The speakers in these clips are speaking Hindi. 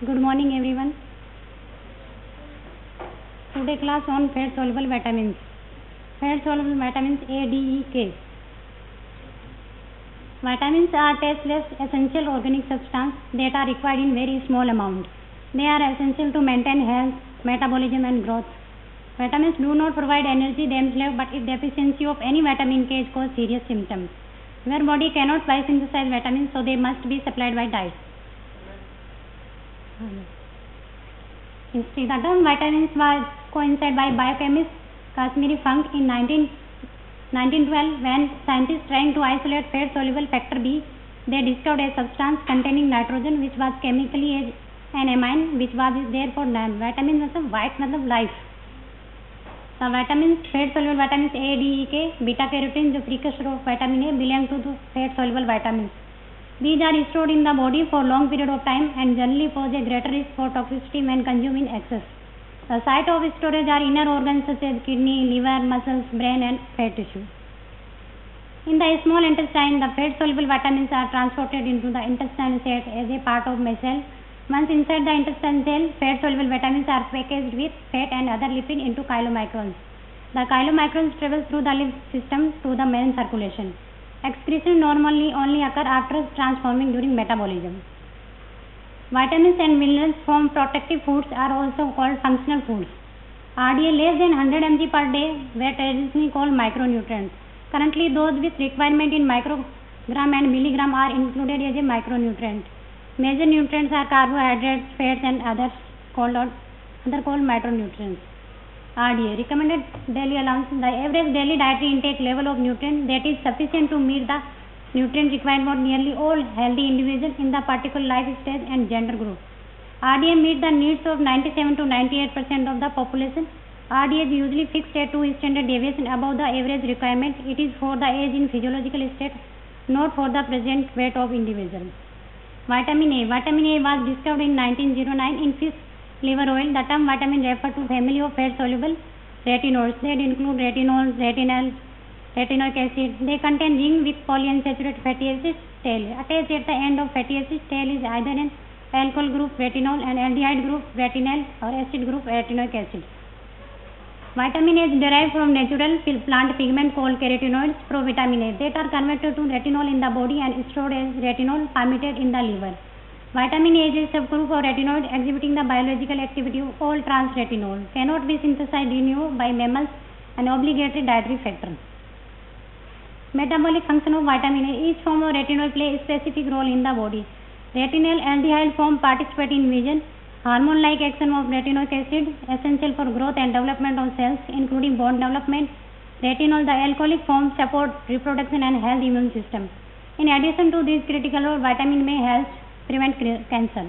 Good morning everyone. Today class on fat soluble vitamins. Fat soluble vitamins A, D, E, K. Vitamins are tasteless essential organic substances that are required in very small amount. They are essential to maintain health, metabolism and growth. Vitamins do not provide energy themselves, but if deficiency of any vitamin can cause serious symptoms. Your body cannot biosynthesize vitamins, so they must be supplied by diet. History. The term vitamins was coined by biochemist Kashmiri Funk in 1912 when scientists trying to isolate fat soluble factor B, they discovered a substance containing nitrogen which was chemically an amine which was therefore named vitamin मतलब white मतलब life. The vitamins, fat soluble vitamins A, D, E, K, beta carotene जो precursor of vitamin A belong to the fat soluble vitamins. These are stored in the body for long period of time and generally pose a greater risk for toxicity when consumed in excess. The site of storage are inner organs such as kidney, liver, muscles, brain and fat tissue. In the small intestine, the fat soluble vitamins are transported into the intestinal sac as a part of micelle. Once inside the intestinal cell, fat soluble vitamins are packaged with fat and other lipid into chylomicrons. The chylomicrons travel through the lymph system to the main circulation. Excretion normally only occur after transforming during metabolism. Vitamins and minerals from protective foods are also called functional foods. RDA less than 100 mg per day were traditionally called micronutrients. Currently, those with requirement in microgram and milligram are included as a micronutrient. Major nutrients are carbohydrates, fats and others called micronutrients. RDA recommended daily allowance. The average daily dietary intake level of nutrient that is sufficient to meet the nutrient required for nearly all healthy individuals in the particular life stage and gender group. RDA meets the needs of 97 to 98% of the population. RDA is usually fixed at 2 standard deviation above the average requirement. It is for the age in physiological state, not for the present weight of individual. Vitamin A. Vitamin A was discovered in 1909 in fish liver oil. The term vitamin refers to family of fat soluble retinoids that include retinols, retinol, retinoic acid. They contain zinc with polyunsaturated fatty acid tail. Attached at the end of fatty acid tail is either an alcohol group retinol, an aldehyde group retinal or acid group retinoic acid. Vitamin A is derived from natural plant pigment called carotenoids, provitamin A, that are converted to retinol in the body and stored as retinol palmitate in the liver. Vitamin A is a subgroup of retinoid exhibiting the biological activity of all trans-retinol, cannot be synthesized in vivo by mammals, an obligatory dietary factor. Metabolic function of vitamin A. Each form of retinol plays a specific role in the body. Retinal aldehyde form participate in vision, hormone-like action of retinoic acid, essential for growth and development of cells, including bone development. Retinol, the alcoholic form, support reproduction and healthy immune system. In addition to these critical roles, vitamin A helps prevent cancer.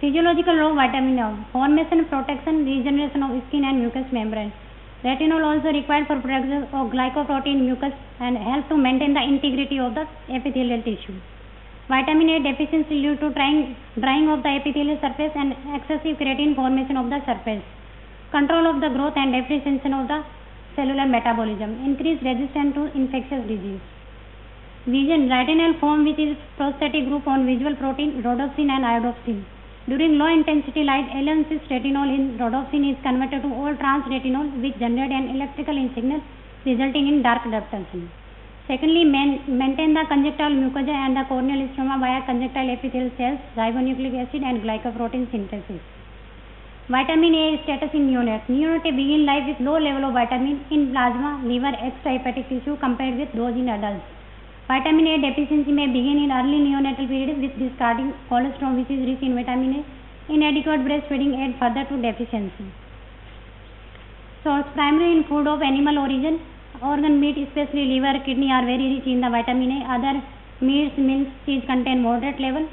Physiological role of vitamin A: formation, protection, regeneration of skin and mucous membrane. Retinol also required for production of glycoprotein mucus and help to maintain the integrity of the epithelial tissue. Vitamin A deficiency leads to drying of the epithelial surface and excessive keratin formation of the surface. Control of the growth and deficiency of the cellular metabolism. Increased resistance to infectious disease. Vision. Retinal form which is prosthetic group on visual protein rhodopsin and iodopsin. During low intensity light, alien-cis retinol in rhodopsin is converted to all trans-retinol which generate an electrical signal resulting in dark adaptation. Secondly, maintain the conjunctival mucosa and the corneal stroma via conjunctival epithelial cells, ribonucleic acid and glycoprotein synthesis. Vitamin A status in neonates. Neonates begin life with low level of vitamin in plasma, liver, extrahepatic tissue compared with those in adults. Vitamin A deficiency may begin in early neonatal period with discarding colostrum which is rich in vitamin A. Inadequate breastfeeding adds further to deficiency. Source: primary in food of animal origin. Organ meat, especially liver, kidney are very rich in the vitamin A. Other meats, milk, cheese contain moderate level.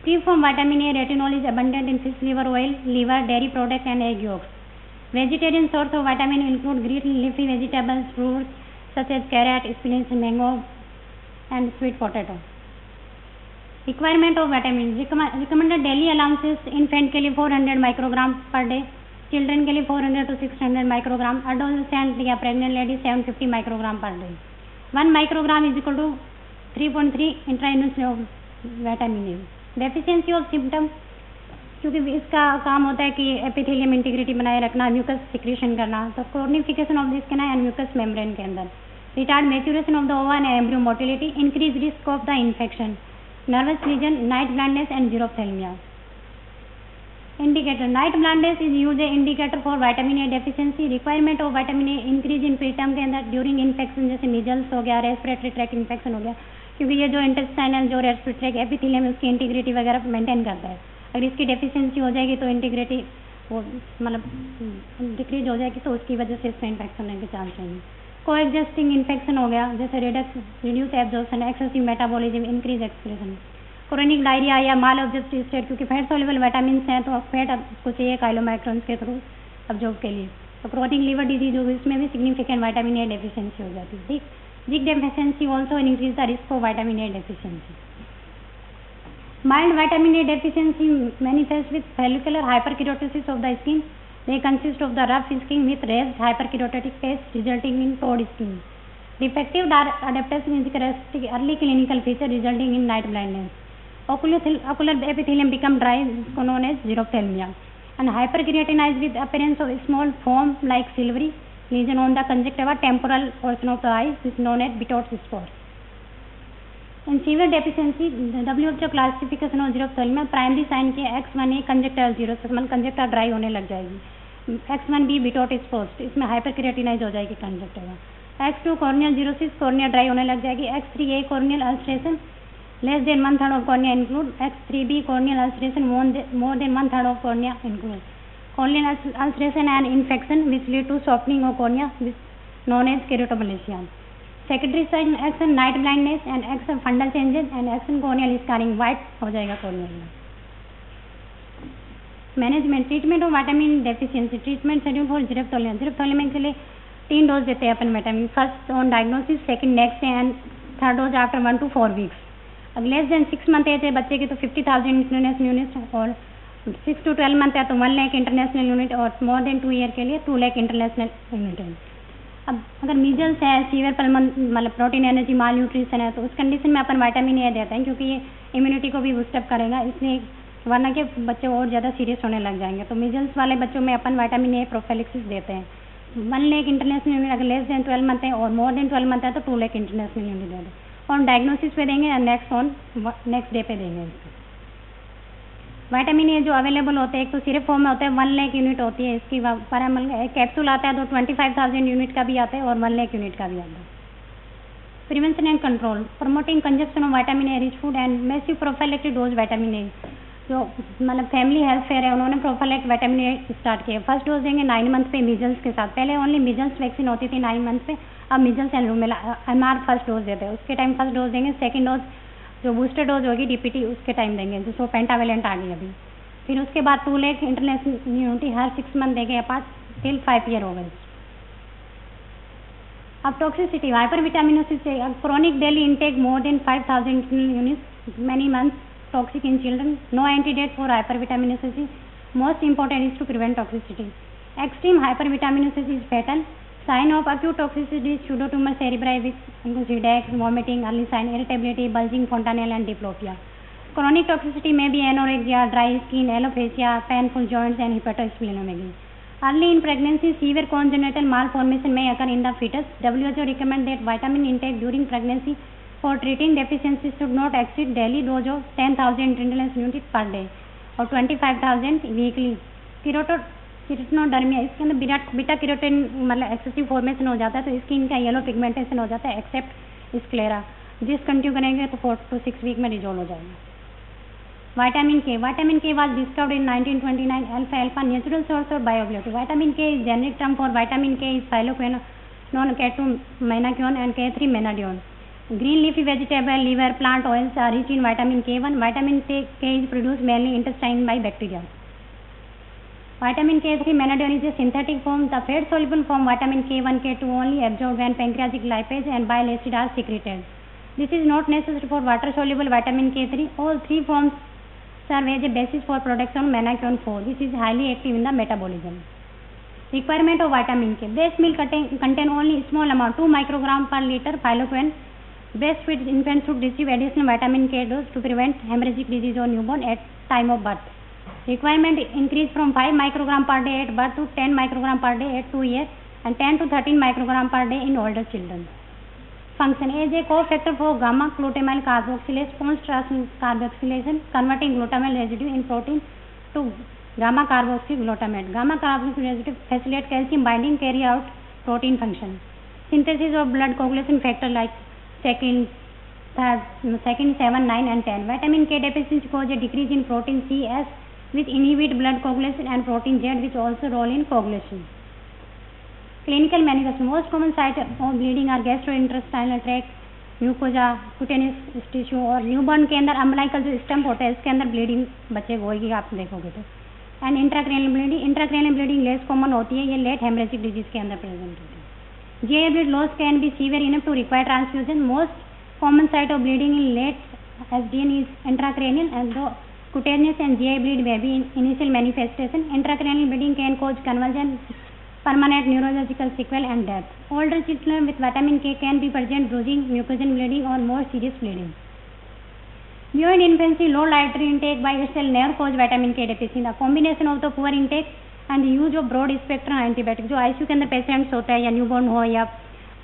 Free from vitamin A, retinol is abundant in fish liver oil, liver, dairy product and egg yolks. Vegetarian source of vitamin include green leafy vegetables, fruits such as carrot, spinach, mango and sweet potato. Requirement of vitamin. Recommended daily allowances: infant के लिए 400 microgram per day, children के लिए 400 to 600 microgram, adolescent या pregnant lady 750 microgram per day. 1 microgram is equal to 3.3 intravenous of vitamin A. Deficiency of symptom: क्योंकि इसका काम होता है कि एपिथेलियम इंटीग्रिटी बनाए रखना, म्यूकस सिक्रीशन करना। तो क्रोनिफिकेशन ऑफ दिस कहना है म्यूकस मेम्ब्रेन के अंदर, retard maturation of the ova and embryo motility, increase risk of the infection, nervous lesion, night blindness and xerophthalmia. Indicator, night blindness is use a indicator for vitamin A deficiency, requirement of vitamin A increase in preterm के अंदर ड्यूरिंग इन्फेक्शन, जैसे मीजल्स हो गया, रेस्पिरेटरी ट्रैक इन्फेक्शन हो गया, क्योंकि ये जो इंटेस्टाइनल जो रेस्पिरेटरी ट्रैक एपिथेलियम उसकी इंटीग्रिटी वगैरह मेंटेन करता है। अगर इसकी डेफिशिएंसी हो जाएगी तो इंटीग्रिटी वो मतलब डिक्रीज हो जाएगी, तो उसकी वजह से इसमें इन्फेक्शन होने के चांस रहेंगे। कोएग्जिस्टिंग इन्फेक्शन हो गया, जैसे reduce absorption, excessive metabolism, increase excretion. Chronic diarrhoea या माल ऑब्जेक्टिव स्टेट, क्योंकि फैट सोल्युबल विटामिन हैं तो फैट उसको चाहिए काइलोमाइक्रोन्स के थ्रू अब्जॉर्ब के लिए। तो क्रोनिक लीवर डिजीज होगी, इसमें भी सिग्निफिकेंट विटामिन ए डेफिशिएंसी हो जाती है। ठीक, zinc deficiency also increase the risk of vitamin A deficiency. Mild vitamin A deficiency manifests with follicular hyperkeratosis of the skin. They consist of the rough skin with raised hyperkeratotic face resulting in toed skin. Defective adaptation is characteristic early clinical feature resulting in night blindness. Ocular epithelium become dry, known as xerophthalmia, and hyperkeratinized with appearance of small foam-like silvery lesion on the conjunctiva temporal portion of the eye, which is known as Biot's spores. In severe deficiency, WHO classification of xerophthalmia primary sign के X1A कंजक्टाइल जीरोप्थेल्मिया, कंजक्टा ड्राई होने लग जाएगी। X1B बिटोट एक्सपोज्ड, इसमें हाइपरकेराटिनाइज हो जाएगी conjunctiva. X2 corneal xerosis, cornea dry होने लग जाएगी। X3A corneal ulceration less than 1/3 of cornea include. X3B corneal ulceration more than 1/3 of cornea include. Corneal ulceration and infection which lead to softening of cornea known as keratomalacia. Secondary sign action night blindness and action fundal changes and action corneal scarring, white हो जाएगा कॉर्नियल में। Management, treatment of vitamin deficiency, treatment schedule for जीरोप्थेल्मिया। Xerophthalmia के लिए 3 डोज देते हैं अपन vitamin, first on diagnosis, second next day and third dose after 1 to 4 weeks। अब लेस देन 6 मंथ एज है बच्चे की तो 50,000 इंटरनेशनल यूनिट, और 6 to 12 मंथ है तो 1 लाख इंटरनेशनल यूनिट, और मोर देन 2 ईयर के लिए 2 लाख इंटरनेशनल यूनिट है। अब अगर मीजल्स है, सीवियर पल्मन मतलब प्रोटीन एनर्जी माल न्यूट्रिशन है, तो उस कंडीशन में अपन विटामिन ए देते हैं, क्योंकि ये इम्यूनिटी को भी बूस्टअप करेगा, इसलिए वरना के बच्चे और ज़्यादा सीरियस होने लग जाएंगे। तो मीजल्स वाले बच्चों में अपन विटामिन ए प्रोफिलैक्सिस देते हैं। 1 लाख इंटरनेशनल यूनिट अगर लेस देन 12 मंथ है और मोर देन 12 मंथ है तो 2 लाख इंटरनेशनल यूनिट देते हैं। और डायग्नोसिस पे देंगे, नेक्स्ट डे पे देंगे इसको। विटामिन ए जो अवेलेबल होते हैं, एक तो सिरप फॉर्म में होता है, 1 लाख यूनिट होती है इसकी पैरामल। कैप्सूल आता है तो 25,000 यूनिट का भी आता है और 1 लाख यूनिट का भी आता है। Prevention and control, promoting consumption of vitamin A rich food and massive prophylactic dose vitamin A. जो मतलब फैमिली हेल्थ फेयर है, उन्होंने प्रोफाइलेक्ट विटामिन ए स्टार्ट किया। फर्स्ट डोज देंगे 9 मंथ पे मीजल्स के साथ। पहले ओनली मीजल्स वैक्सीन होती थी 9 मंथ पे, अब measles and rubella MR first dose देते हैं। उसके टाइम फर्स्ट डोज देंगे, सेकेंड डोज जो बूस्टर डोज होगी DPT उसके टाइम देंगे, जो पेंटावेलेंट आ गई अभी। फिर उसके बाद 2 लाख इंटरनेशनल इम्यूनिटी हर 6 मंथ देंगे अपार्ट टिल 5 ईयर हो गए। अब toxicity, hypervitaminosis, chronic daily intake more than 5,000 units many months, toxic in children, no antidote for hypervitaminosis, most important is to prevent toxicity. Extreme hypervitaminosis is fatal, sign of acute toxicity is pseudotumor cerebri which includes headache, vomiting, early sign irritability, bulging fontanelle and diplopia. Chronic toxicity may be anorexia, dry skin, alopecia, painful joints and hepatosplenomegaly. Early in pregnancy, severe congenital malformation may occur in the fetus. WHO recommend that vitamin intake during pregnancy for treating deficiency should not exceed daily dose of 10,000 international units per day और 25,000 weekly. किरेटिनोडर्मिया, इसके अंदर बीटा कैरोटीन मतलब एक्सेसिव फॉर्मेशन हो जाता है, तो स्किन का येलो पिगमेंटेशन हो जाता है एक्सेप्ट स्क्लेरा। डिसकंटिन्यू करेंगे तो 4 to 6 वीक में रिजोल्व हो जाएगा। Vitamin K was discovered in 1929, alpha natural source of बायोग्लोटिव। Vitamin K is generic term for vitamin K is phylloquinone, K2 menaquinone and K3 menadione. Green leafy vegetable, liver, plant oils are rich in vitamin K1. Vitamin K is produced mainly intestine by bacteria. Vitamin K3 menadione is a synthetic form. The fat soluble form vitamin K1, K2 only absorbed when pancreatic lipase and bile acid are secreted. This is not necessary for water soluble vitamin K3. All three forms serve as a basis for production of menaquione 4. This is highly active in the metabolism. Requirement of vitamin K. Breast milk contain only small amount 2 microgram per liter filoquine. Breastfed infants should receive additional vitamin K dose to prevent hemorrhagic disease or newborn at time of birth. Requirement increase from 5 microgram per day at birth to 10 microgram per day at 2 years and 10 to 13 microgram per day in older children. Function is a cofactor for gamma glutamyl carboxylase post-carboxylation, converting glutamyl residue in protein to gamma carboxyglutamate. Gamma carboxy residue facilitate calcium binding, carry out protein function. Synthesis of blood coagulation factor like second, 7, 9 and 10. Vitamin K deficiency cause a decrease in protein CS which inhibit blood coagulation and protein Z which also role in coagulation. Clinical manifestation. Most common site of bleeding are gastrointestinal tract, mucosa, cutaneous tissue और न्यूबॉर्न के अंदर अम्बलाइकल जो स्टम्प होता है इसके अंदर ब्लीडिंग बच्चे को होगी, आप देखोगे तो. And intracranial bleeding less common होती है, ये लेट हेमरेजिक डिजीज के अंदर प्रेजेंट होती है. GI blood loss can be severe enough to require transfusion. Most common site of bleeding in late SDN is intracranial and दो cutaneous and GI bleed may be initial manifestation. Intracranial bleeding can cause convulsion, permanent neurological sequelae and death. Older children with vitamin K can be present bruising, mucosal bleeding or more serious bleeding. Beyond infancy, low dietary intake by itself never cause vitamin K deficiency. The combination of the poor intake and the use of broad spectrum antibiotic, जो ICU के अंदर पेशेंट्स होता है या न्यूबॉर्न हो या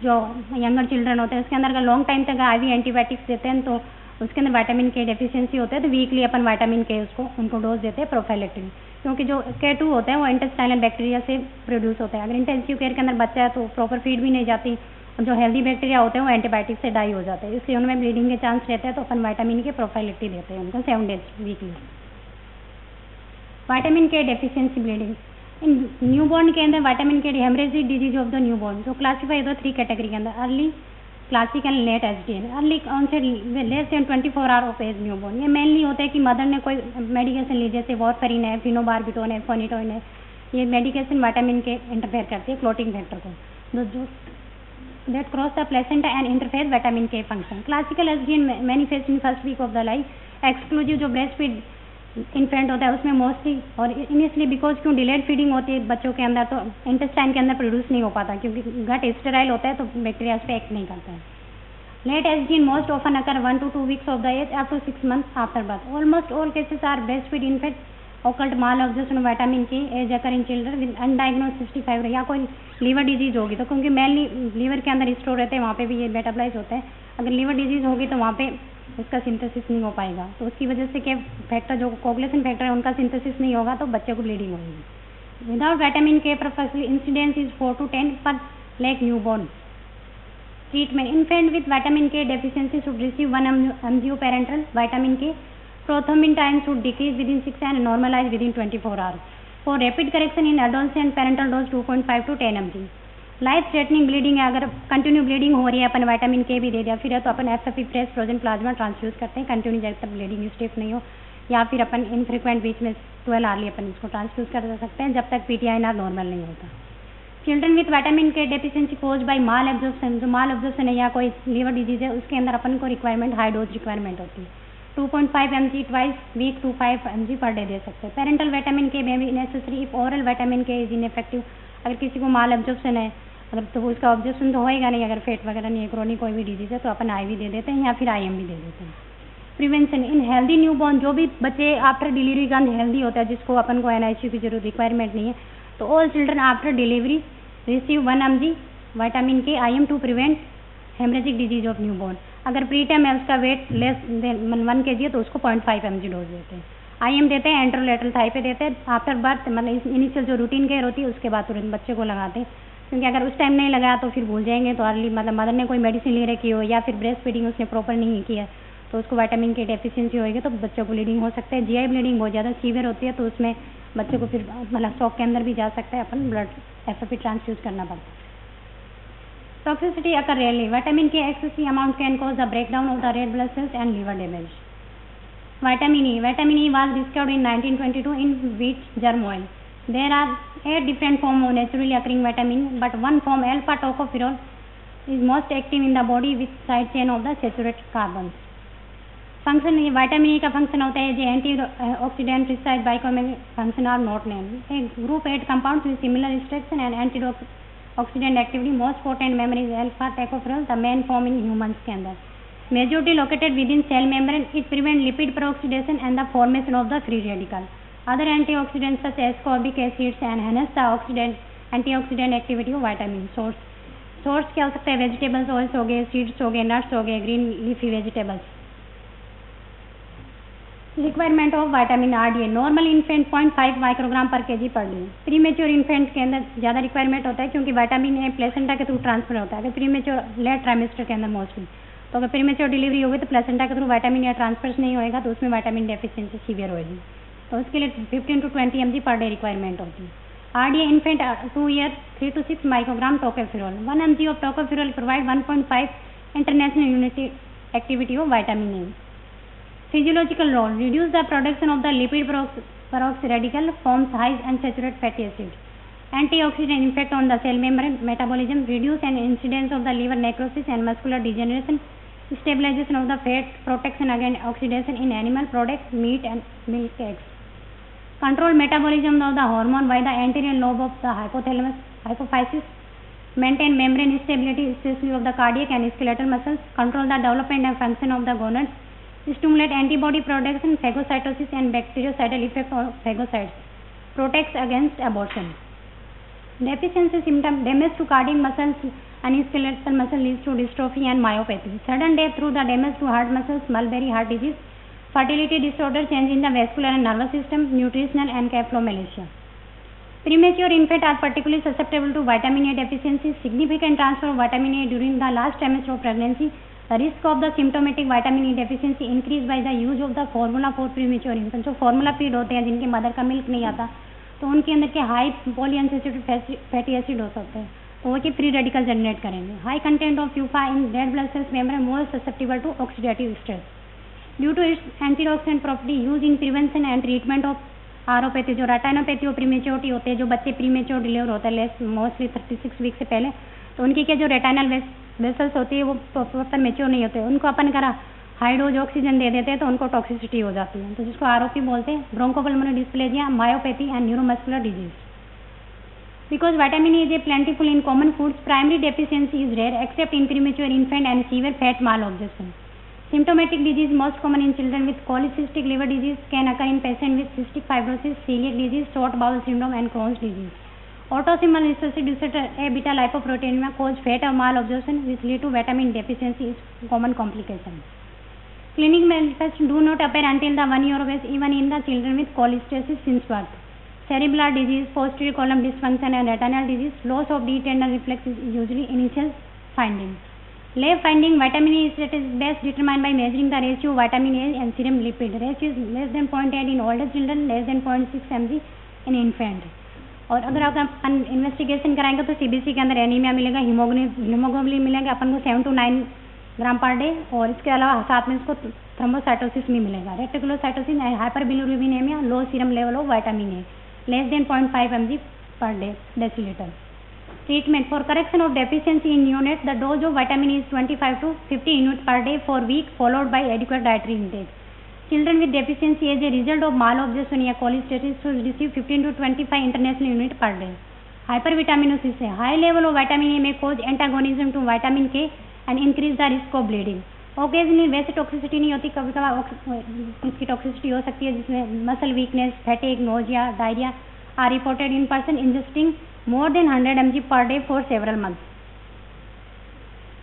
जो यंगर चिल्ड्रन होते हैं उसके अंदर अगर लॉन्ग टाइम तक IV एंटीबायोटिक्स देते हैं तो उसके अंदर विटामिन के डेफिशिएंसी होता है, तो वीकली अपन विटामिन के उनको डोज देते हैं प्रोफाइलेक्टिकली, क्योंकि जो K2 होता है वो इंटेस्टाइनल बैक्टीरिया से प्रोड्यूस होता है. अगर इंटेंसिव केयर के अंदर बच्चा है तो प्रॉपर फीड भी नहीं जाती, जो हेल्दी बैक्टीरिया होते हैं वो एंटीबायोटिक से डाई हो जाते हैं, इसलिए उनमें ब्लीडिंग के चांस रहते हैं, तो अपन विटामिन के प्रोफाइलेक्टिक देते हैं उनको 7 days weekly. Vitamin K deficiency bleeding in newborn के अंदर vitamin K hemorrhagic disease of the newborn जो क्लासीफाई होता है 3 कैटेगरी के अंदर, early, classic and late SDN. Early onset less than 24 hour of age newborn. ये मेनली होता है कि मदर ने कोई मेडिकेशन ली, जैसे वॉरफेरिन है, फिनोबार्बिटोन है, फोनिटोइन है, ये मेडिकेशन विटामिन के इंटरफेयर करती है क्लोटिंग फैक्टर को, जो that cross the placenta and interfere vitamin K function. Classical SDN manifest in first week of the life. Exclusive जो ब्रेस्ट फीड इन्फेंट होता है उसमें मोस्टली और इनिशियली बिकॉज क्यों डिलेड फीडिंग होती है बच्चों के अंदर, तो इंटेस्टाइन के अंदर प्रोड्यूस नहीं हो पाता क्योंकि गट स्टेराइल होता है, तो बैक्टीरिया उस पर एक्ट नहीं करता है. Late SDN most often occur 1 to 2 weeks of the age up to 6 months after birth. Almost all cases are breast feed infant occult malabsorption vitamin K as occur in children with undiagnosed 65 या कोई लीवर डिजीज होगी, तो क्योंकि मेनली लीवर के अंदर स्टोर रहते हैं, वहाँ पे भी ये मेटाबलाइज होता है. अगर लीवर डिजीज होगी तो वहाँ पे उसका सिंथेसिस नहीं हो पाएगा, तो उसकी वजह से क्या फैक्टर जो कोगुलेशन फैक्टर है उनका सिंथेसिस नहीं होगा, तो बच्चे को ब्लीडिंग होगी. विदाउट विटामिन के प्रोफिलाक्सिस इंसिडेंस इज 4 to 10 पर like newborn. Treatment infant with vitamin K deficiency should receive 1 mg parenteral vitamin K. Prothrombin time should decrease within 6 and normalise within 24 hours. For rapid correction in adolescent parenteral dose 2.5 to 10 mg. Life threatening bleeding है, अगर कंटिन्यू ब्लीडिंग हो रही है अपन विटामिन के भी दे दिया, फिर तो अपन FFP fresh frozen plasma transfuse करते हैं कंटिन्यू जब तक ब्लीडिंग स्टिफ नहीं हो, या फिर अपन इनफ्रिक्वेंट बीच में 12 hourly अपन इसको ट्रांसफ्यूज कर सकते हैं जब तक PTINR नॉर्मल नहीं होता. Children with vitamin K deficiency cause by malabsorption, जो माल एब्जॉर्प्शन है या कोई लीवर डिजीज है उसके अंदर अपन को रिक्वायरमेंट हाई डोज रिक्वायरमेंट होती है. 2.5 mg twice week to 5 mg per day दे सकते हैं. पेरेंटल विटामिन के में भी necessary if oral vitamin K is ineffective. अगर किसी को माल एब्जॉर्प्शन है अगर तो उसका ऑब्जर्वेशन तो होएगा नहीं, अगर फेट वगैरह नहीं है, क्रोनिक कोई भी डिजीज है तो अपन IV दे देते हैं या फिर IM भी दे देते हैं. प्रिवेंशन इन हेल्दी न्यूबॉर्न, जो भी बच्चे आफ्टर डिलीवरी का हेल्दी होता है जिसको अपन को NICU की जरूरत रिक्वायरमेंट नहीं है, तो all children after delivery receive 1 mg vitamin K IM to prevent hemorrhagic disease of newborn. अगर प्री टाइम है उसका वेट लेस देन 1 kg है तो उसको 0.5 mg डोज देते हैं. IM देते हैं एंट्रोलेटरल थाई पे देते हैं. आफ्टर बर्थ मतलब इनिशियल जो रूटीन केयर होती है उसके बाद तुरंत बच्चे को लगाते हैं, क्योंकि अगर उस टाइम नहीं लगाया तो फिर भूल जाएंगे, तो अर्ली मतलब मदर ने कोई मेडिसिन ले रखी हो या फिर ब्रेस्ट फीडिंग उसने प्रॉपर नहीं किया तो उसको विटामिन की डेफिशिएंसी होगी तो बच्चों को ब्लीडिंग हो सकता है. GI ब्लीडिंग बहुत ज़्यादा सीवियर होती है तो उसमें बच्चे को फिर मतलब शॉक के अंदर भी जा सकता है, अपन ब्लड FFP ट्रांसफ्यूज करना पड़ता है. टॉक्सिसिटी अकर रेयरली. विटामिन के excessive amount can cause the breakdown of the red blood sales and liver damage. Vitamin E was discovered in 1922 in wheat germ oil. There are 8 different forms of naturally occurring vitamin, but one form alpha tocopherol is most active in the body with side chain of the saturated carbons. Function vitamin E का फंक्शन होता है जो एंटी ऑक्सीडेंट रिसर्च बाइकोमेल फंक्शन आर नॉट नेम. एक group 8 compounds with similar structure and antioxidant activity. Most potent memory is alpha tocopherol, the main form in humans के अंदर. Majority located within cell membrane, it prevents lipid peroxidation and the formation of the free radical. Other antioxidants such as ascorbic acids enhance the antioxidant activity of vitamin. Source क्या हो सकता है? वेजिटेबल्स ऑयल्स हो गए, सीड्स हो गए, नट्स हो गए, green leafy vegetables. Requirement of vitamin RDA. Normal infant 0.5 microgram per KG per day. Premature infant के अंदर ज़्यादा रिक्वायरमेंट होता है क्योंकि विटामिन ए प्लेसेंटा के थ्रू ट्रांसफर होता है. अगर प्रीमेच्योर लेट ट्राइमेस्टर के अंदर मोस्टली, तो अगर प्रीमेच्योर डिलीवरी होगी तो प्लेसेंटा के थ्रू विटामिन ए ट्रांसफर नहीं होएगा, तो उसमें विटामिन डेफिशिएंसी सीवियर होगी. तो उसके लिए 15 to 20 mg per day requirement होती है. RDA infant 2 years 3 to 6 microgram tocopherol. 1 mg of tocopherol provide 1.5 international unit activity of vitamin A. Physiological role: reduce the production of the lipid peroxide radical, forms high unsaturated fatty acids. Antioxidant effect on the cell membrane metabolism, reduce an incidence of the liver necrosis and muscular degeneration, stabilization of the fat, protection against oxidation in animal products, meat and milk, eggs. Control metabolism of the hormone by the anterior lobe of the hypothalamus, hypophysis. Maintain membrane stability, especially of the cardiac and skeletal muscles. Control the development and function of the gonads. Stimulate antibody production, phagocytosis and bactericidal effect of phagocytes. Protects against abortion. Deficiency symptom: damage to cardiac muscles and skeletal muscle leads to dystrophy and myopathy. Sudden death through the damage to heart muscles, Mulberry heart disease. Fertility disorder, change in the vascular and nervous system, nutritional and encephalomalacia. Premature infants are particularly susceptible to vitamin A deficiency. Significant transfer of vitamin A during the last trimester of pregnancy. The risk of the symptomatic vitamin E deficiency increased by the use of the formula for premature infants. जो formula feed होते हैं जिनके मदर का मिल्क नहीं आता, तो उनके अंदर के हाई पॉलीअनसैचुरेटेड फैटी एसिड हो सकते हैं, तो वो कि फ्री रेडिकल जनरेट करेंगे. हाई कंटेंट ऑफ यूफा in red blood cells membrane more susceptible to oxidative stress. Due to its antioxidant property use in prevention and treatment of आरोपैथी. जो रेटाइनोपैथी और प्रीमेच्योरिटी होते हैं, जो बच्चे प्रीमेच्योर डिलीवर होते हैं मोस्टली 36 वीक से पहले, तो उनकी क्या जो रेटाइनल वेसल्स होती है वो प्रॉपर मेच्योर नहीं होते, उनको अपन करा हाई डोज ऑक्सीजन दे देते हैं तो उनको टॉक्सिसिटी हो जाती है, तो जिसको आरओपी बोलते हैं. Bronchopulmonary dysplasia, myopathy and neuromuscular disease. Because vitamin E is a plentiful in common foods, primary deficiency is rare except in premature infant and severe fat malabsorption. Symptomatic disease most common in children with polycystic liver disease, can occur in patients with cystic fibrosis, celiac disease, short bowel syndrome and Crohn's disease. Autosomal recessive disorder A beta lipoproteinemia cause fat or malabsorption which lead to vitamin deficiency is common complication. Clinical manifestations do not appear until the 1 year of age, even in the children with cholestasis since birth. Cerebral disease, posterior column dysfunction and retinal disease, loss of D tendon reflex is usually initial finding. Lab finding: vitamin E status is best determined by measuring the ratio of vitamin A and serum lipid. Ratio is less than 0.8 in older children, less than 0.6 mg in infant. और अगर अपन इन्वेस्टिगेशन कराएंगे तो सीबीसी के अंदर एनीमिया मिलेगा, हीमोग्लोबिन मिलेगा अपन को 7 to 9 ग्राम पर डे, और इसके अलावा साथ में इसको थ्रोम्बोसाइटोसिस भी मिलेगा, reticulocytosis, hyperbilirubinaemia, low serum level of vitamin A, less than 0.5 mg per day deciliter. Treatment: for correction of deficiency in neonates, the dose of vitamin E is 25 to 50 units per day for week, followed by adequate dietary intake. Children with deficiency as a result of malabsorption या cholestasis should receive 15 to 25 international units per day. Hypervitaminosis: high level of vitamin A may cause antagonism to vitamin K and increase the risk of bleeding. Occasionally वैसे टॉक्सिसिटी नहीं होती, कभी कभार इसकी टॉक्सिसिटी हो सकती है जिसमें muscle weakness, fatigue, nausea, diarrhea are reported in person ingesting more than 100 mg per day for several months.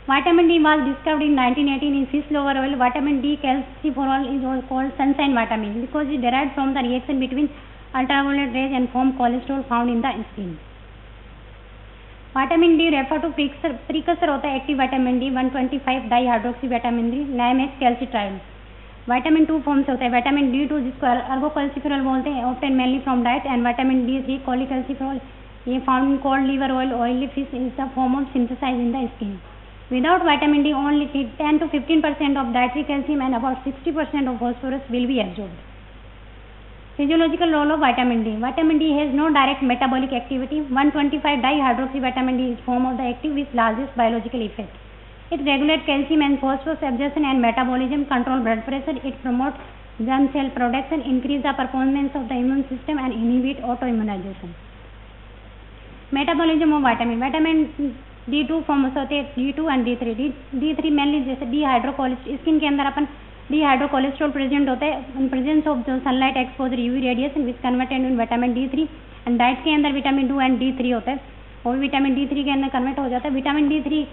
Vitamin D was discovered in 1918 in fish liver oil. Vitamin D calciferol is also called sunshine vitamin because it derived from the reaction between ultraviolet rays and formed cholesterol found in the skin. Vitamin D refer to precursor होता है active vitamin D 125 dihydroxy vitamin D, नाइमेक्स कैल्सिट्राइल. विटामिन 2 फॉर्म से होता है, विटामिन D2 जिसको अर्गोकैल्सिफेरॉल बोलते हैं, obtain mainly from diet, and vitamin D3 cholecalciferol, ये found in cod liver oil, oily fish is the form of synthesise in the skin. Without vitamin D, only 10 to 15% of dietary calcium and about 60% of phosphorus will be absorbed. Physiological role of vitamin D. Vitamin D has no direct metabolic activity. 125 dihydroxy vitamin D is form of the active with largest biological effect. It regulates calcium and phosphorus absorption and metabolism, control blood pressure. It promotes germ cell production, increase the performance of the immune system and inhibit autoimmunization. Metabolism of vitamin. Vitamin D2 form होते हैं D2 and D3. D3 mainly जैसे डिहाइड्रोकोलेस्टेरॉल, स्किन के अंदर अपन डी हाइड्रोकोलेस्ट्रॉल प्रेजेंट होता है इन प्रेजेंस ऑफ जो sunlight exposure UV radiation which converted in vitamin D3 and diet के अंदर विटामिन 2 एंड D3 होता है और विटामिन D3 के अंदर कन्वर्ट हो जाता है। विटामिन D3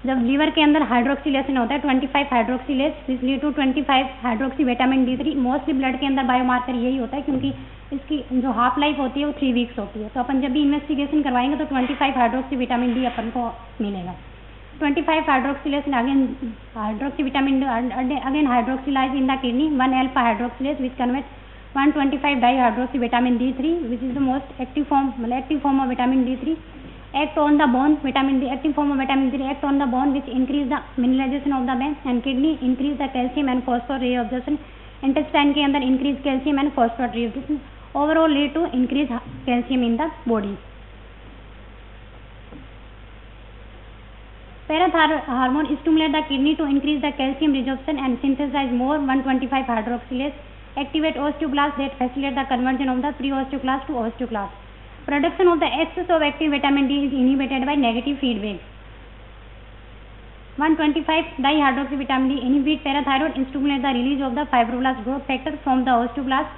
जब लीवर के अंदर हाइड्रोक्सिलेशन होता है 25 hydroxylase which lead to 25 hydroxy vitamin D3। Mostly blood के अंदर बायोमार्कर यही होता है क्योंकि इसकी जो हाफ लाइफ होती है वो 3 वीक्स होती है। तो अपन जब भी इन्वेस्टिगेशन करवाएंगे तो 25 हाइड्रोक्सी विटामिन D अपन को मिलेगा। 25 hydroxylation again hydroxy vitamin again hydroxylise in the kidney 1 alpha hydroxylase which convert 125 dihydroxy vitamin D3 which is the most active form of vitamin D3 act on the bone vitamin D active form of vitamin D act on the bone which increase the mineralization of the bone and kidney increase the calcium and phosphorus reabsorption intestine के अंदर increase calcium and phosphorus reabsorption overall lead to increase calcium in the body। parathyroid hormone stimulate the kidney to increase the calcium resorption and synthesize more 125 hydroxylase activate osteoblasts that facilitate the conversion of the pre-osteoclast to osteoclast। Production of the excess of active vitamin D is inhibited by negative feedback। 125 dihydroxy vitamin D inhibit parathyroid and stimulate the release of the fibroblast growth factor from the osteoblast।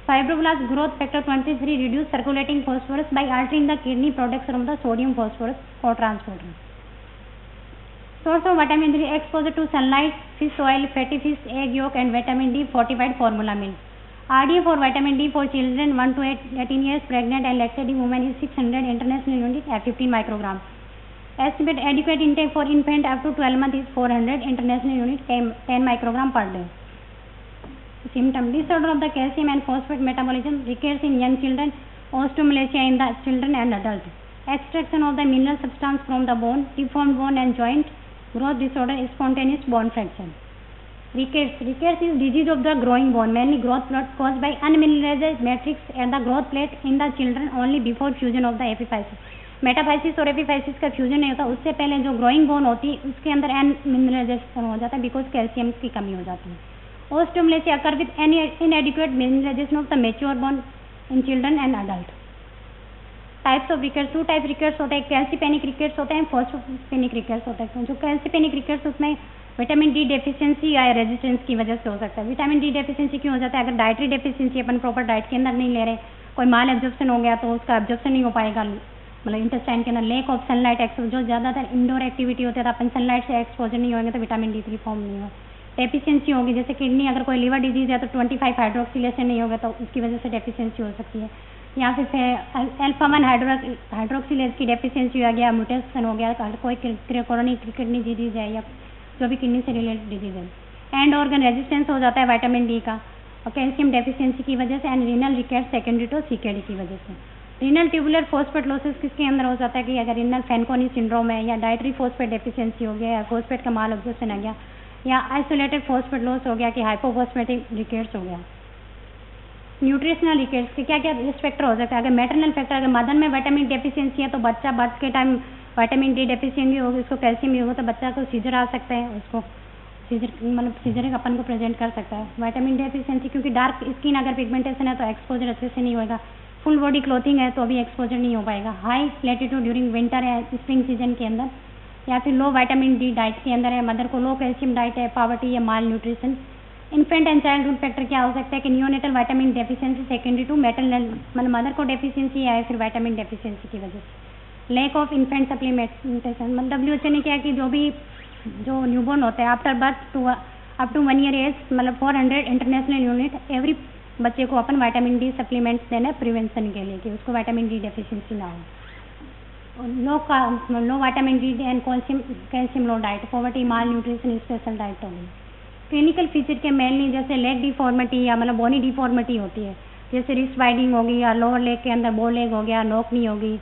Fibroblast growth factor 23 reduce circulating phosphorus by altering the kidney production of the sodium phosphorus co-transporter। Source of vitamin D exposure to sunlight, fish oil, fatty fish, egg yolk and vitamin D fortified formula milk। RDA for vitamin D for children 1 to 18 years pregnant and lactating women is 600 international unit at 15 microgram। Estimate adequate intake for infant up to 12 months is 400 international unit 10 microgram per day। Symptom disorder of the calcium and phosphate metabolism recurs in young children, osteomalacia in the children and adult, extraction of the mineral substance from the bone, deformed bone and joint, growth disorder, spontaneous bone fracture। Rickets is disease of the growing bone, mainly growth plate caused by unmineralized matrix at the growth plate in the children only before fusion of the epiphysis। Metaphysis और एपिफाइसिस का फ्यूजन नहीं होता, उससे पहले जो ग्रोइंग बोन होती है उसके अंदर अनमिनरलाइजेशन हो जाता है बिकॉज कैल्शियम की कमी हो जाती है। Osteomalacia occur with inadequate mineralisation of the mature bone in children and adult. Types of rickets 2 type rickets होते हैं, कैल्सीपेनिक रिकेट्स होते हैं, फॉस्फोपेनिक रिकेट्स होते हैं। जो कैल्सीपेनिक रिकेट्स उसमें विटामिन डी डेफिशिएंसी या रेजिस्टेंस की वजह से हो सकता है। विटामिन डी डेफिशिएंसी क्यों हो जाता है? अगर डाइटरी डेफिशिएंसी अपन प्रॉपर डाइट के अंदर नहीं ले रहे, कोई माल एब्जॉर्प्शन हो गया तो उसका एब्जॉर्प्शन नहीं हो पाएगा, मतलब इंटेस्टाइन के अंदर लेक ऑफ सनलाइट एक्सपोजर, जो ज़्यादातर इंडोर एक्टिविटी होती है तो अपन सनलाइट से एक्सपोजर नहीं होंगे तो विटामिन D3 फॉर्म नहीं होगा। डेफिशिएंसी होगी, जैसे किडनी अगर कोई लिवर डिजीज है तो 25 हाइड्रोक्सिलेशन नहीं होगा तो उसकी वजह से डेफिशिएंसी हो सकती है। या फिर अल्फा-1 हाइड्रोक्सिलेज की डेफिशिएंसी हो गया, म्यूटेशन हो गया, कोई क्रोनिक किडनी डिजीज है या जो भी किडनी से रिलेटेड डिजीज है। एंड ऑर्गन रेजिस्टेंस हो जाता है विटामिन डी का और कैल्शियम डेफिशिएंसी की वजह से, and renal rickets secondary to CKD की वजह से। रीनल ट्यूबुलर फॉस्फेट लॉसेस किसके अंदर हो जाता है कि अगर रीनल फैनकोनी सिंड्रोम है या डाइटरी फॉस्फेट डेफिशिएंसी हो गया या फॉस्फेट का माल ऑब्जर्प्शन आ गया या आइसोलेटेड फॉस्फेट लॉस हो गया कि हाइपोफॉस्फेटिक रिकेट्स हो गया। न्यूट्रिशनल रिकेट्स के क्या क्या रिस्क फैक्टर हो सकता है? अगर मैटरनल फैक्टर, अगर मदर में विटामिन डेफिशिएंसी है तो बच्चा बर्थ के टाइम विटामिन डी डेफिशिएंसी होगी, उसको कैल्शियम भी होगा तो बच्चा को सीजर आ सकता है, उसको सीजर मतलब सीजर अपन को प्रेजेंट कर सकता है। विटामिन डेफिशिएंसी क्योंकि डार्क स्किन अगर पिगमेंटेशन है तो एक्सपोजर अच्छे से नहीं होगा, फुल बॉडी क्लोथिंग है तो भी एक्सपोजर नहीं हो पाएगा। हाई प्लेटिट्यूड ड्यूरिंग विंटर या स्प्रिंग सीजन के अंदर, या फिर लो विटामिन डी डाइट के अंदर है, मदर को लो कैल्शियम डाइट है, पॉवर्टी या malnutrition. Infant and childhood factor क्या हो सकता है कि neonatal vitamin deficiency secondary to maternal, मतलब मदर को डेफिशिएंसी है फिर विटामिन डेफिशिएंसी की वजह से। लैक ऑफ इन्फेंट सप्लीमेंटेशन, मतलब WHO ने क्या कि जो न्यूबॉर्न होता है after birth to up to 1 year age, मतलब 400 इंटरनेशनल यूनिट एवरी बच्चे को अपन विटामिन डी सप्लीमेंट्स देना है प्रिवेंशन के लिए कि उसको विटामिन डी डेफिशिएंसी ना हो। Low vitamin D and calcium low diet, poverty, malnutrition, special diet होगी। क्लिनिकल फीचर के मेनली जैसे लेग डिफॉर्मिटी या मतलब बोनी डिफॉर्मिटी होती है, जैसे रिस्ट वाइडिंग होगी या लोअर लेग के अंदर बो लेग हो गया, नोकनी होगी,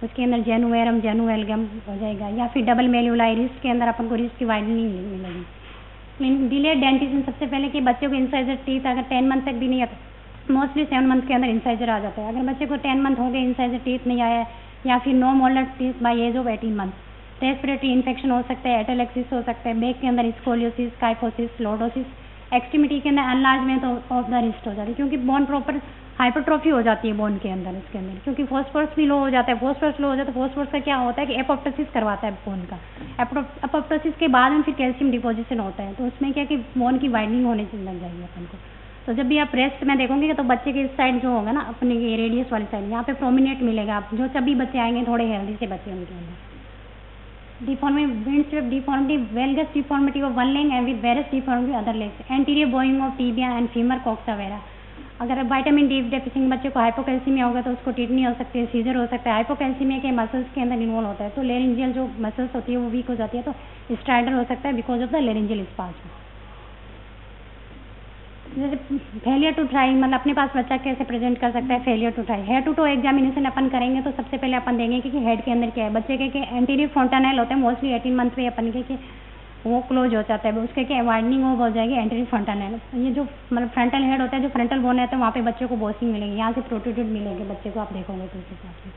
उसके अंदर जेनुएरम जेनुएलगम हो जाएगा, या फिर डबल मेल्यूलाई रिस्ट के अंदर अपन को रिस्ट की वाइडनिंग मिलेगी। डिलेड डेंटिशन, सबसे पहले कि बच्चों को इंसाइजर टीथ अगर 10 मंथ तक भी नहीं आता, मोस्टली 7 मंथ के अंदर इंसाइजर आ जाता है। अगर बच्चे को 10 मंथ हो गए इंसाइजर टीथ नहीं आया या फिर no molar teeth by age of 18 month, respiratory infection हो सकता है, एटेलेक्सिस हो सकता है, बैक के अंदर स्कोलियोसिस, काइफोसिस, लोडोसिस, एक्सट्रीमिटी के अंदर अनलार्जमेंट ऑफ द रिस्ट हो जाती है क्योंकि बोन प्रॉपर हाइपरट्रॉफी हो जाती है बोन के अंदर, इसके अंदर, क्योंकि फॉस्फोरस भी लो हो जाता है। फॉस्फोरस लो हो जाता है, फॉस्फोरस का क्या होता है कि एपोप्टोसिस करवाता है बोन का। एपोप्टोसिस के बाद में फिर कैल्शियम डिपोजिशन होता है, तो उसमें क्या कि बोन की वाइडनिंग होने से लग जाएगी अपन को। तो जब भी आप ब्रेस्ट में देखोगे तो बच्चे के इस साइड जो होगा ना, अपने ये रेडियस वाली साइड, यहाँ पे प्रोमिनेंट मिलेगा। आप जो सभी बच्चे आएंगे थोड़े हेल्दी से बच्चे उनके अंदर। Deformity valgus deformity of one leg and with various deformity other legs, anterior Boeing of tibia and femur coxa वगैरह। अगर विटामिन डी डेफिशिएंसी बच्चे को हाइपोकैल्सीमिया होगा तो उसको टिटनी हो सकती है, सीजर हो सकता है। हाइपोकैल्सीमिया के मसल्स के अंदर इन्वॉल्व होता है, तो लेरिंजियल जो मसल्स होती है वो वीक हो जाती है, तो स्ट्राइडर हो सकता है because of the laryngeal spasm. जैसे फेलियर टू ट्राई, मतलब अपने पास बच्चा कैसे प्रेजेंट कर सकता है failure to thrive. Head to toe examination अपन करेंगे तो सबसे पहले अपन देंगे कि हेड के अंदर क्या है। बच्चे के एंटीरियर फ्रंटनल होते हैं मोस्टली 18 मंथ पे अपन के कि वो क्लोज हो जाता है, उसके क्या वाइडनिंग हो जाएगी एंटीरियर फ्रंटनल। ये जो मतलब फ्रंटल हेड होता है, जो फ्रंटल बोन रहता है वहाँ पे बच्चे को बोसिंग मिलेगी, यहाँ से प्रोट्रूड मिलेंगे बच्चे को, आप देखोगे तो उस हिसाब से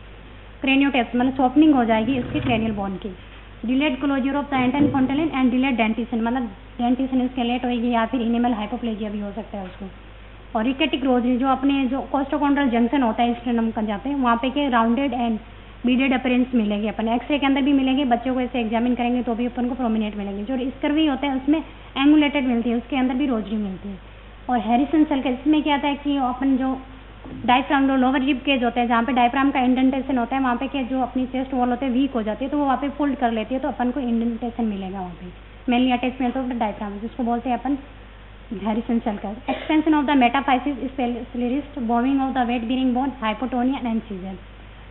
क्रेनियोटेप्स मतलब सॉफ्टनिंग हो जाएगी उसकी क्रेनियल बोन की। Delayed closure of the anterior fontanelle and delayed dentition, मतलब डेंटिशन इसके लेट होगी, या फिर इनेमल हाइपोप्लेजिया भी हो सकता है उसको। और रिकेटिक रोजरी, जो अपने जो कोस्टोकॉन्ड्रल जंक्शन होता है स्टेनम का जाते हैं वहाँ पे के राउंडेड एंड बीडेड अपीयरेंस मिलेगी। अपन एक्सरे के अंदर भी मिलेंगे, बच्चों को ऐसे एग्जामिन करेंगे तो भी अपन को प्रोमिनेंट मिलेंगे। जो स्कर्वी होता है उसमें एंगुलेटेड मिलती है, उसके अंदर भी रोजरी मिलती है। और हैरिसन सेल का इसमें क्या आता है कि अपन जो डायफ्राम जो लोअर रिब केज होता है, जहाँ पे डायफ्राम का इंडेंटेशन होता है, वहाँ पे के जो अपनी चेस्ट वॉल होते हैं वीक हो जाती है, तो वो वहाँ पे फोल्ड कर लेती है, तो अपन को इंडेंटेशन मिलेगा वहाँ पे mainly attachment of the diaphragm, जिसको बोलते हैं अपन हैरिसन सेल का। एक्सपेंशन ऑफ द मेटाफाइसिस स्पेलिस्ट, bowing of the weight bearing bone, hypotonia and seizure.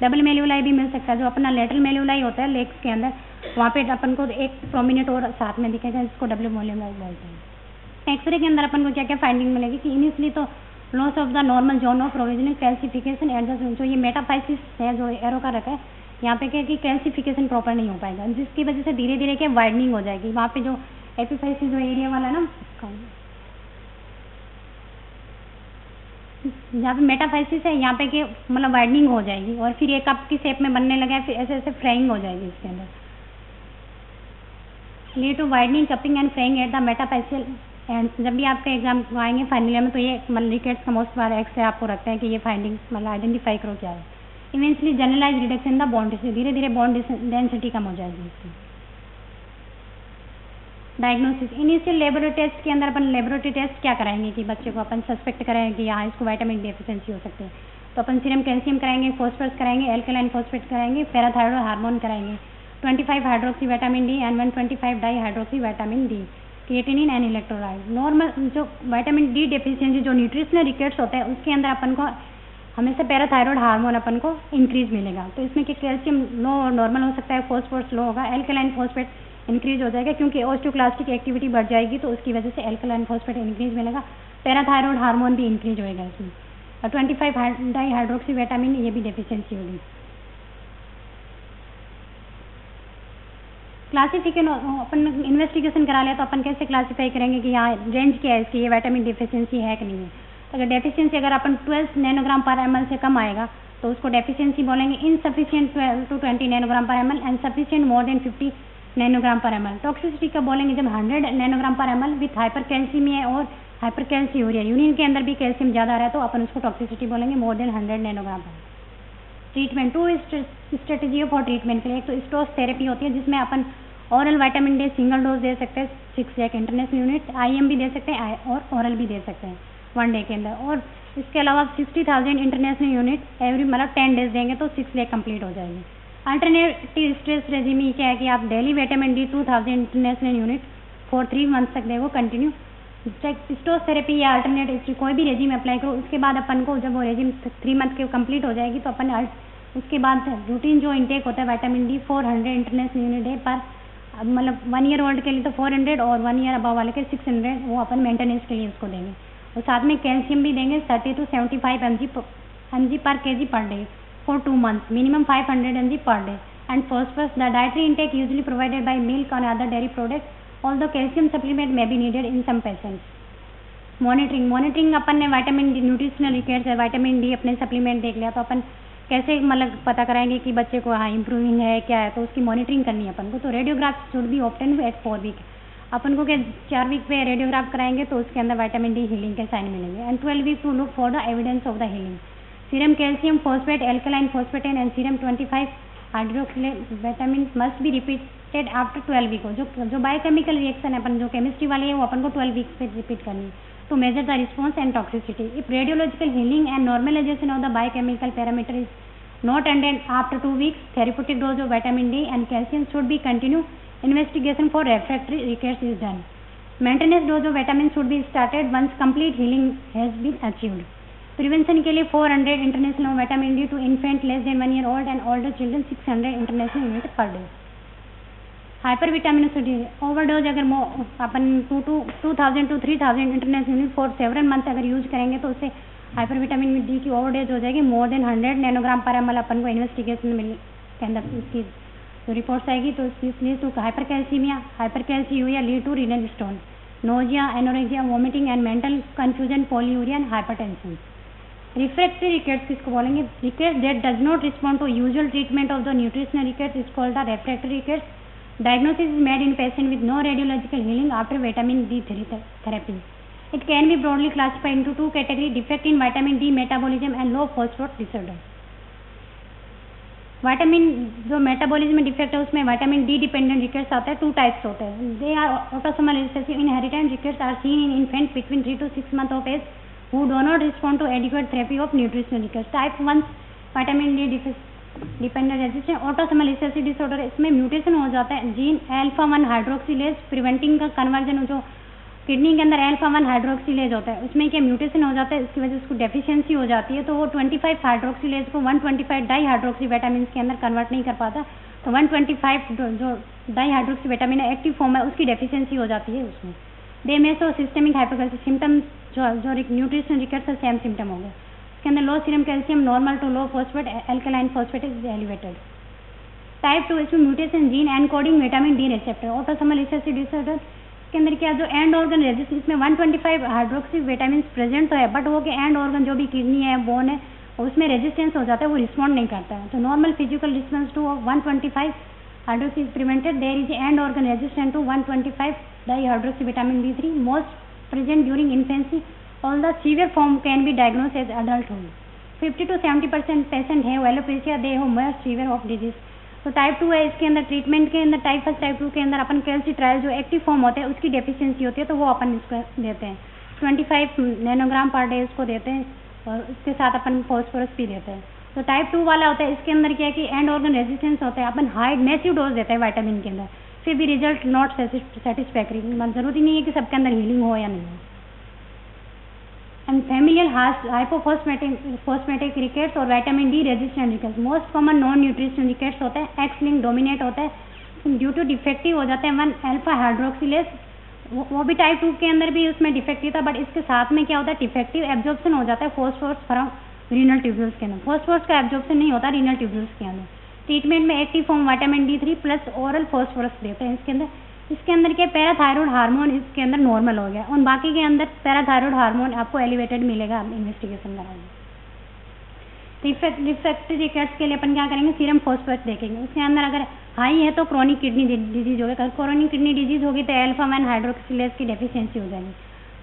Double malleoli भी मिल सकता है, जो अपना लेटरल मेल्यूलाई होता है लेग्स के अंदर, वहाँ पे अपन को एक प्रोमिनेंट और साथ में दिखेगा, जिसको डबल मेल्यूलाई बोलते हैं। एक्सरे के अंदर अपन को क्या क्या फाइंडिंग मिलेगी कि इनिशियली तो loss of the normal zone of provisioning, calcification adjust, जो ये मेटाफाइसिस है जो एरो का रखा है यहाँ पे क्या कि कैल्सिफिकेशन प्रॉपर नहीं हो पाएगा, जिसकी वजह से धीरे धीरे क्या वाइडनिंग हो जाएगी। वहाँ पे जो एपिफाइसिस जो एरिया वाला ना, जहाँ पे मेटाफाइसिस है यहाँ पे के मतलब वाइडनिंग हो जाएगी और फिर ये कप की शेप में बनने लगा है, फिर ऐसे ऐसे फ्राइंग हो जाएगी इसके अंदर। Lead to widening, cupping and fraying at the metaphyseal end. जब भी आपके एग्जाम आएंगे फाइनल ईयर में तो ये मतलब रिकेट्स का मोस्ट बार एक्सरे आपको रखते हैं कि ये फाइंडिंग मतलब आइडेंटिफाई करो क्या है। Eventually generalise reduction the bond, धीरे धीरे बॉन्ड डेंसिटी कम हो जाएगी इसकी। डायग्नोसिस, इनिशियल लेबोरेटरी टेस्ट के अंदर अपन लेबोरेटरी टेस्ट क्या कराएंगे कि बच्चे को अपन सस्पेक्ट कराएंगे कि यहाँ इसको विटामिन डी डेफिशिएंसी हो सकती है, तो अपन सीरम कैल्शियम कराएंगे, फॉस्फोरस कराएंगे, एल्कलाइन फॉस्फेट कराएंगे, पैराथायरॉयड हार्मोन कराएंगे, 25 hydroxy vitamin D and 125 dihydroxy vitamin D, creatinine and electrolyte. Normal जो विटामिन डी डेफिशिएंसी जो न्यूट्रिशनल रिकेट्स होते हैं उसके अंदर अपन को हमेशा पैराथायरॉयड हार्मोन अपन को इंक्रीज मिलेगा, तो इसमें कि कैल्शियम लो नॉर्मल हो सकता है, फॉस्फोरस लो होगा, एल्कलाइन फॉस्फेट इंक्रीज हो जाएगा क्योंकि ऑस्टियोक्लास्टिक एक्टिविटी बढ़ जाएगी, तो उसकी वजह से एल्कलाइन फॉस्फेट इंक्रीज मिलेगा, पैराथायरॉयड हार्मोन भी इंक्रीज होएगा इसमें, और 25 डाई हाइड्रोक्सी विटामिन ये भी डेफिशिएंसी होगी। क्लासिफिकेशन अपन इन्वेस्टिगेशन करा लिया तो अपन कैसे क्लासीफाई करेंगे कि यहाँ रेंज क्या है इसकी, ये विटामिन डेफिशिएंसी है कि नहीं है। अगर डेफिशिएंसी अगर अपन 12 नैनोग्राम पर ml से कम आएगा तो उसको डेफिशिएंसी बोलेंगे, इनसफिशिएंट 12 to 20 नैनोग्राम पर ml and sufficient more than 50 nanogram पर ml। टॉक्सिसिटी का बोलेंगे जब 100 नैनोग्राम पर ml विथ हाइपरकैल्सीमिया और हाइपरकैल्सियूरिया, यूरिन के अंदर भी कैल्शियम ज़्यादा रहा है तो अपन उसको टॉक्सिसिटी बोलेंगे more than 100 nanogram per. Treatment, 2 strategy for treatment के लिए, एक तो स्टोस थेरेपी होती है जिसमें अपन oral vitamin D single dose दे सकते हैं 6 लैख इंटरनेशनल यूनिट, IM भी दे सकते हैं और ऑरल भी दे सकते हैं 1 डे के अंदर, और इसके अलावा 60,000 इंटरनेशनल यूनिट एवरी मतलब 10 डेज देंगे तो 6 लाख कंप्लीट हो जाएगी। अल्टरनेटिव स्ट्रेस रेजिम ये क्या है कि आप daily vitamin D 2000 international unit for 3 months तक देखो कंटिन्यू, स्टोस थेरेपी या अल्टरनेटिव कोई भी रेजिम अप्लाई करो। उसके बाद अपन को जब वो रेजिम 3 मंथ के कंप्लीट हो जाएगी तो अपन उसके बाद रूटीन जो इंटेक होता है विटामिन डी 400 इंटरनेशनल यूनिट है पर मतलब 1 ईयर ओल्ड के लिए तो 400 और 1 ईयर अबव वाले के 600 वो अपन मेंटेनेंस के लिए उसको देंगे, और साथ में कैल्शियम भी देंगे 30 to 75 mg पर kg पर day for 2 months, minimum 500 mg per day. And phosphorus, the dietary intake usually provided by milk और other dairy product, although calcium supplement may be needed in some patients. Monitoring अपन ने विटामिन डी न्यूट्रिशनल रिकेट्स है, विटामिन डी अपने सप्लीमेंट देख लिया तो अपन कैसे मतलब पता कराएंगे कि बच्चे को हाँ इम्प्रूविंग है क्या है, तो उसकी मॉनिटरिंग करनी है अपन को। तो radiograph should be obtain at 4 week. अपन को क्या 4 वीक पे रेडियोग्राफ कराएंगे तो उसके अंदर विटामिन डी हीलिंग के साइन मिलेंगे। And 12 week to look for the evidence of the healing. Serum calcium phosphate alkaline phosphatase and serum 25 hydroxylate vitamin must be repeated after 12 week. जो बायोकेमिकल रिएक्शन है अपन जो केमिस्ट्री वाली है वो अपन को 12 वीक पे रिपीट करनी है to measure the response and toxicity. If radiological healing and normalisation of the biochemical parameter is not ended after 2 weeks, therapeutic dose of vitamin D and calcium should be continued. Investigation for refractory recurrence is done. Maintenance dose of vitamin should be started once complete healing has been achieved. Prevention के लिए 400 international of vitamin D to infant less than 1 year old and older children 600 international unit per day. Hypervitaminosiटी ओवरडोज अगर अपन 2000 to 3000 international unit for several month अगर यूज करेंगे तो उससे हाइपरविटामिन डी की ओवरडोज हो जाएगी। More than 100 nanogram per ml अपन को इन्वेस्टिगेशन के अंदर इसकी जो रिपोर्ट्स आएगी तो lead to hypercalcaemia, hypercalciuria lead to renal stone, nausea, anorexia, vomiting and mental confusion, polyuria and hypertension. Refractory rickets किसको बोलेंगे? Rickets that does not respond to usual treatment of the nutritional rickets is called the refractory rickets. Diagnosis is made in patient with no radiological healing after vitamin D therapy. It can be broadly classified into two categories: defect in vitamin D metabolism and low phosphorus disorder. Vitamin जो मेटाबॉलिज्म में डिफेक्ट है उसमें विटामिन डी डिपेंडेंट रिकेट्स आता है। 2 टाइप्स होते हैं। They are autosomal recessive inheritant rickets are seen in infant between 3 to 6 months of age who do not respond to adequate therapy of nutritional rickets. Type 1 vitamin D dependent resistant autosomal recessive disorder, इसमें म्यूटेशन हो जाता है जीन अल्फा 1 हाइड्रोक्सिलेज प्रिवेंटिंग का कन्वर्जन जो किडनी के अंदर अल्फा 1 हाइड्रोक्सिलेज होता है उसमें क्या म्यूटेशन हो जाता है, इसकी वजह से उसको डेफिशिएंसी हो जाती है तो वो 25 हाइड्रोक्सिलेज को 125 डाई हाइड्रोक्सी विटामिन के अंदर कन्वर्ट नहीं कर पाता तो 125 जो डाई हाइड्रोक्सी विटामिन है एक्टिव फॉर्म है उसकी डेफिशिएंसी हो जाती है उसमें। दे में सो सिस्टेमिक हाइपोकैल्सिस सिम्टम्स जो न्यूट्रिशनल रिकेट्स है सेम सिम्टम हो गया। इसके अंदर low serum calcium normal to low phosphate alkaline phosphate is elevated. Type 2 इसमें mutation gene encoding vitamin D receptor autosomal recessive disorder के अंदर क्या जो एंड ऑर्गन रेजिस्टेंस इसमें 125 हाइड्रोक्सी विटामिन प्रेजेंट तो है बट वो के एंड ऑर्गन जो भी किडनी है बोन है उसमें रेजिस्टेंस हो जाता है वो रिस्पॉन्ड नहीं करता है तो normal physical response to 125 hydroxy is prevented. There is end organ resistant to 125 dihydroxy vitamin D3 most present during infancy. All the severe form can be diagnosed as adulthood. 50 to 70% patient have alopecia, they have more severe of disease. तो टाइप 2 है इसके अंदर ट्रीटमेंट के अंदर टाइप 1 टाइप 2 के अंदर अपन कैल्सिट्रायल जो एक्टिव फॉर्म होते हैं उसकी डेफिशिएंसी होती है तो वो अपन इसको देते हैं 25 नैनोग्राम पर डे उसको देते हैं और उसके साथ अपन फॉस्फोरस भी देते हैं। तो टाइप 2 वाला होता है इसके अंदर क्या है कि एंड ऑर्गन रेजिस्टेंस होता है अपन हाई मैसिव डोज देते हैं विटामिन के अंदर फिर भी रिजल्ट नॉट सेटिस्फैक्ट्री, जरूरी नहीं है कि सबके अंदर हीलिंग हो या नहीं हो। And familial hypophosphatic rickets और vitamin D resistant rickets most common noun nutritional rickets होता है एक्स लिंक डोमिनेट होता है ड्यू टू डिफेक्टिव हो जाता है 1 अल्फा हाइड्रोक्सिलेज वो भी टाइप 2 के अंदर भी उसमें डिफेक्टिव था बट इसके साथ में क्या होता है डिफेक्टिव एब्जॉर्प्शन हो जाता है फॉस्फोरस फ्रॉम रीनल ट्यूब्यूल्स के अंदर। फॉस्फोरस का एब्जॉर्प्शन नहीं होता रीनल ट्यूब्यूल्स के अंदर। ट्रीटमेंट में active form vitamin D3 plus oral phosphorus देते हैं इसके अंदर क्या पैराथायरॉयड हार्मोन इसके अंदर नॉर्मल हो गया और बाकी के अंदर पैराथायरॉयड हार्मोन आपको एलिवेटेड मिलेगा आप इन्वेस्टिगेशन कराएंगे। रिफ्रैक्टरी रिकेट्स के लिए अपन क्या करेंगे सीरम फॉस्फेट देखेंगे उसके अंदर अगर हाई है तो क्रोनिक किडनी डिजीज होगी। अगर क्रोनिक किडनी डिजीज होगी तो अल्फा 1 हाइड्रोक्सिलेज की डेफिशिएंसी हो जाएगी।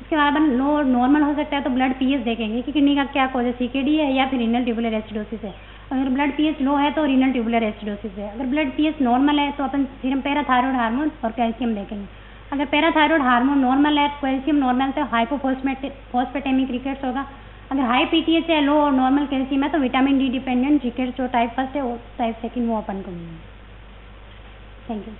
उसके बाद अपन लो नॉर्मल हो सकता है तो ब्लड पीएच देखेंगे कि किडनी का क्या कॉज है CKD है या फिर रीनल ट्यूबुलर एसिडोसिस है। अगर ब्लड पीएच लो है तो रीनल ट्यूबुलर एसिडोसिस है। अगर ब्लड पीएच नॉर्मल है तो अपन सीरम पैराथायरॉयड हार्मोन और कैल्शियम देखेंगे। अगर पैराथायरॉयड हार्मोन नॉर्मल है कैल्शियम नॉर्मल तो हाइपोफॉस्फेटेमिक रिकेट्स होगा। अगर हाई PTH है लो और नॉर्मल कैल्शियम है तो विटामिन डी डिपेंडेंट रिकेट्स जो टाइप 1 है वो टाइप 2 वो अपन को मिलेंगे। Thank you.